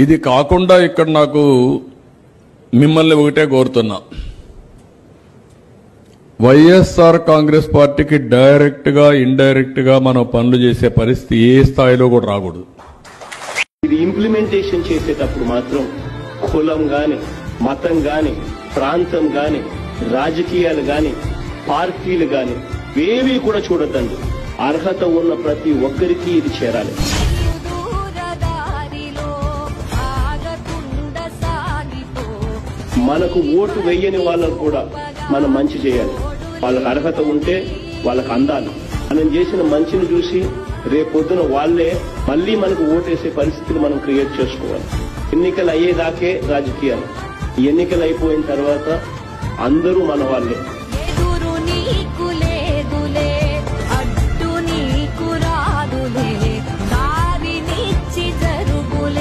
ఇది కాకుండా ఇక్కడ నాకు మిమ్మల్ని ఒకటే కోరుతున్నా, వైఎస్ఆర్ కాంగ్రెస్ పార్టీకి డైరెక్ట్ గా ఇండైరెక్ట్ గా మనం పనులు చేసే పరిస్థితి ఏ స్థాయిలో కూడా రాకూడదు. ఇది ఇంప్లిమెంటేషన్ చేసేటప్పుడు మాత్రం కులం గాని, మతం గాని, ప్రాంతం గాని, రాజకీయాలు గాని, పార్టీలు గాని ఏవి కూడా చూడొద్దండి. అర్హత ఉన్న ప్రతి ఒక్కరికి ఇది చేరాలి. మనకు ఓటు వేయని వాళ్ళకు కూడా మనం మంచి చేయాలి. వాళ్ళకి అర్హత ఉంటే వాళ్ళకి అందాలి. మనం చేసిన మంచిని చూసి రేపొద్దున వాళ్లే మళ్లీ మనకు ఓటేసే పరిస్థితులు మనం క్రియేట్ చేసుకోవాలి. ఎన్నికలు అయ్యేదాకే రాజకీయాలు. ఎన్నికలు అయిపోయిన తర్వాత అందరూ మన వాళ్ళే.